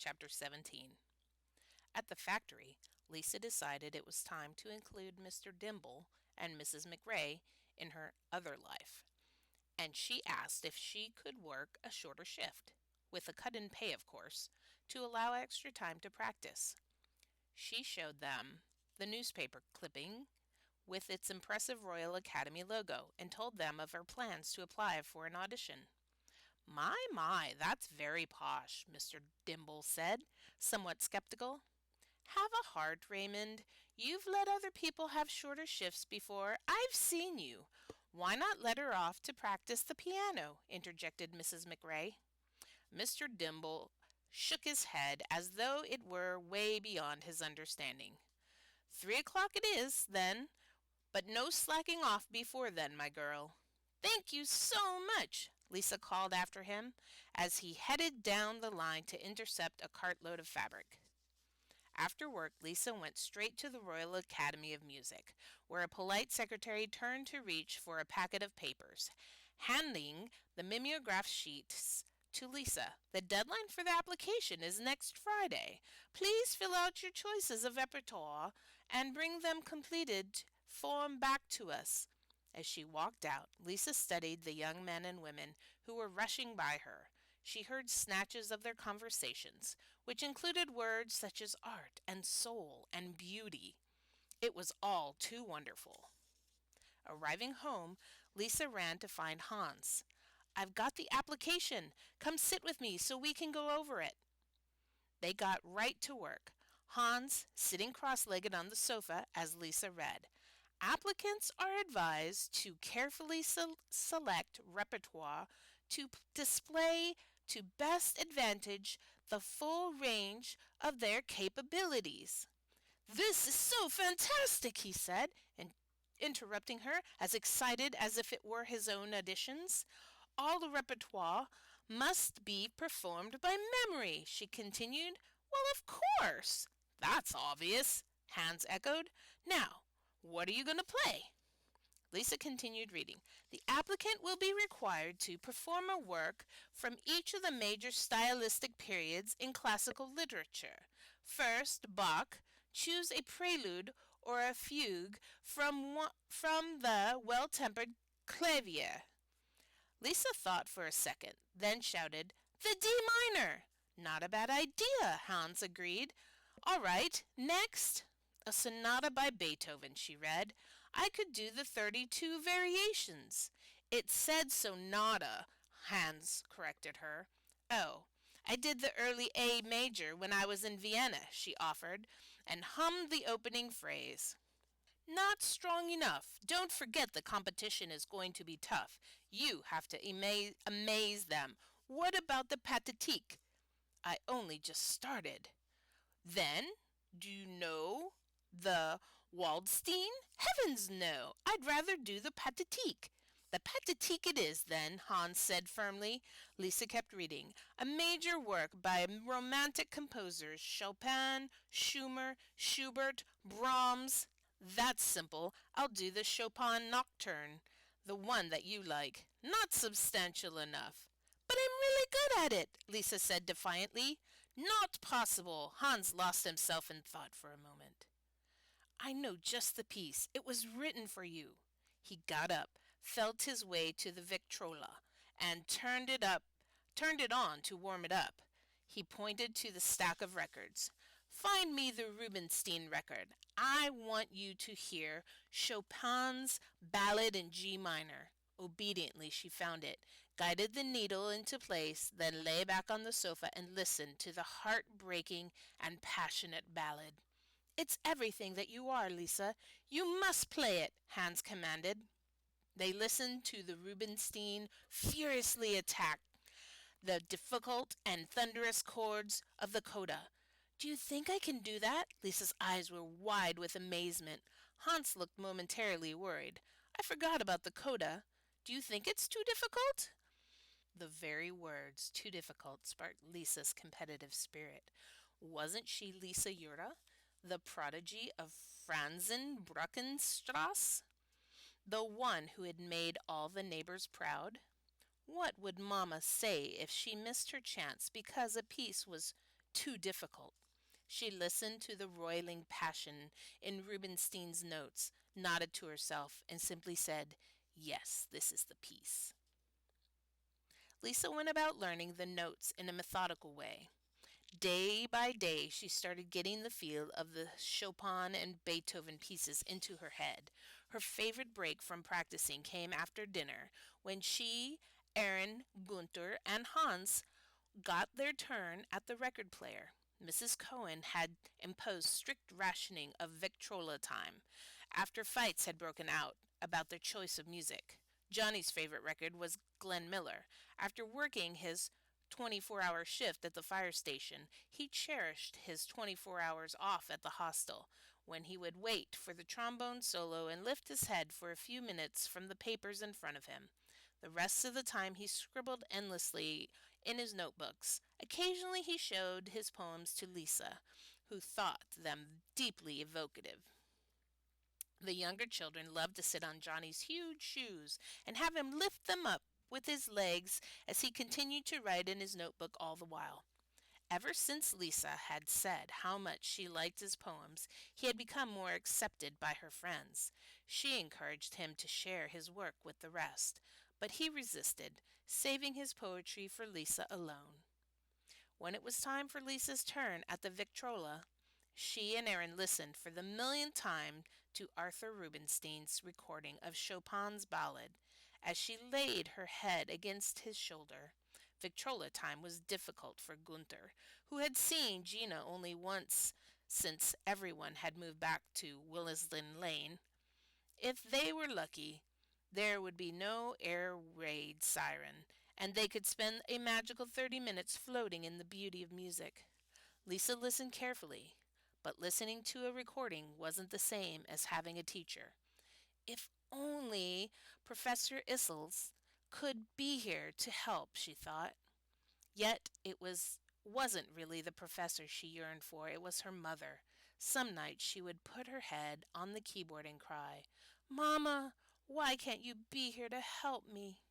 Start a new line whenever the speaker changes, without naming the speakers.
Chapter 17. At the factory, Lisa decided it was time to include Mr. Dimble and Mrs. McRae in her other life, and she asked if she could work a shorter shift, with a cut in pay, of course, to allow extra time to practice. She showed them the newspaper clipping with its impressive Royal Academy logo and told them of her plans to apply for an audition. My, that's very posh, Mr. Dimble said, somewhat skeptical. Have a heart, Raymond. You've let other people have shorter shifts before. I've seen you. Why not let her off to practice the piano? Interjected Mrs. McRae. Mr. Dimble shook his head as though it were way beyond his understanding. 3 o'clock it is, then, but no slacking off before then, my girl. Thank you so much, Lisa called after him as he headed down the line to intercept a cartload of fabric. After work, Lisa went straight to the Royal Academy of Music, where a polite secretary turned to reach for a packet of papers, handing the mimeograph sheets to Lisa. The deadline for the application is next Friday. Please fill out your choices of repertoire and bring them completed form back to us. As she walked out, Lisa studied the young men and women who were rushing by her. She heard snatches of their conversations, which included words such as art and soul and beauty. It was all too wonderful. Arriving home, Lisa ran to find Hans. I've got the application. Come sit with me so we can go over it. They got right to work, Hans sitting cross-legged on the sofa as Lisa read. Applicants are advised to carefully select repertoire to display to best advantage the full range of their capabilities. This is so fantastic, he said, and interrupting her, as excited as if it were his own auditions. All the repertoire must be performed by memory, she continued. Well, of course. That's obvious, Hans echoed. Now, what are you going to play? Lisa continued reading. The applicant will be required to perform a work from each of the major stylistic periods in classical literature. First, Bach. Choose a prelude or a fugue from the well-tempered clavier. Lisa thought for a second, then shouted, The D minor! Not a bad idea, Hans agreed. All right, next. A sonata by Beethoven, she read. I could do the 32 variations. It said sonata, Hans corrected her. Oh, I did the early A major when I was in Vienna, she offered, and hummed the opening phrase. Not strong enough. Don't forget the competition is going to be tough. You have to amaze them. What about the pathétique? I only just started. Then, do you know the Waldstein? Heavens no! I'd rather do the pathétique. The pathétique it is, then, Hans said firmly. Lisa kept reading. A major work by romantic composers Chopin, Schumann, Schubert, Brahms. That's simple. I'll do the Chopin Nocturne, the one that you like. Not substantial enough. But I'm really good at it, Lisa said defiantly. Not possible. Hans lost himself in thought for a moment. I know just the piece. It was written for you. He got up, felt his way to the Victrola, and turned it on to warm it up. He pointed to the stack of records. Find me the Rubinstein record. I want you to hear Chopin's Ballad in G minor. Obediently she found it, guided the needle into place, then lay back on the sofa and listened to the heart-breaking and passionate ballad. It's everything that you are, Lisa. You must play it, Hans commanded. They listened to the Rubinstein furiously attack the difficult and thunderous chords of the coda. Do you think I can do that? Lisa's eyes were wide with amazement. Hans looked momentarily worried. I forgot about the coda. Do you think it's too difficult? The very words, too difficult, sparked Lisa's competitive spirit. Wasn't she Lisa Jura, the prodigy of Franzen Bruckenstrasse? The one who had made all the neighbors proud? What would Mamma say if she missed her chance because a piece was too difficult. She listened to the roiling passion in Rubinstein's notes, nodded to herself, and simply said, "Yes, this is the piece." Lisa went about learning the notes in a methodical way. Day by day, she started getting the feel of the Chopin and Beethoven pieces into her head. Her favorite break from practicing came after dinner, when she, Aaron, Gunther, and Hans got their turn at the record player. Mrs. Cohen had imposed strict rationing of Victrola time after fights had broken out about their choice of music. Johnny's favorite record was Glenn Miller. After working his 24-hour shift at the fire station, he cherished his 24 hours off at the hostel, when he would wait for the trombone solo and lift his head for a few minutes from the papers in front of him. The rest of the time he scribbled endlessly in his notebooks. Occasionally he showed his poems to Lisa, who thought them deeply evocative. The younger children loved to sit on Johnny's huge shoes and have him lift them up with his legs as he continued to write in his notebook all the while. Ever since Lisa had said how much she liked his poems, he had become more accepted by her friends. She encouraged him to share his work with the rest, but he resisted, saving his poetry for Lisa alone. When it was time for Lisa's turn at the Victrola, she and Aaron listened for the millionth time to Arthur Rubinstein's recording of Chopin's ballad. As she laid her head against his shoulder, Victrola time was difficult for Gunther, who had seen Gina only once since everyone had moved back to Willesden Lane. If they were lucky, there would be no air raid siren, and they could spend a magical 30 minutes floating in the beauty of music. Lisa listened carefully, but listening to a recording wasn't the same as having a teacher. If only Professor Isles could be here to help, she thought. Yet wasn't really the professor she yearned for, it was her mother. Some nights she would put her head on the keyboard and cry, "Mamma, why can't you be here to help me?"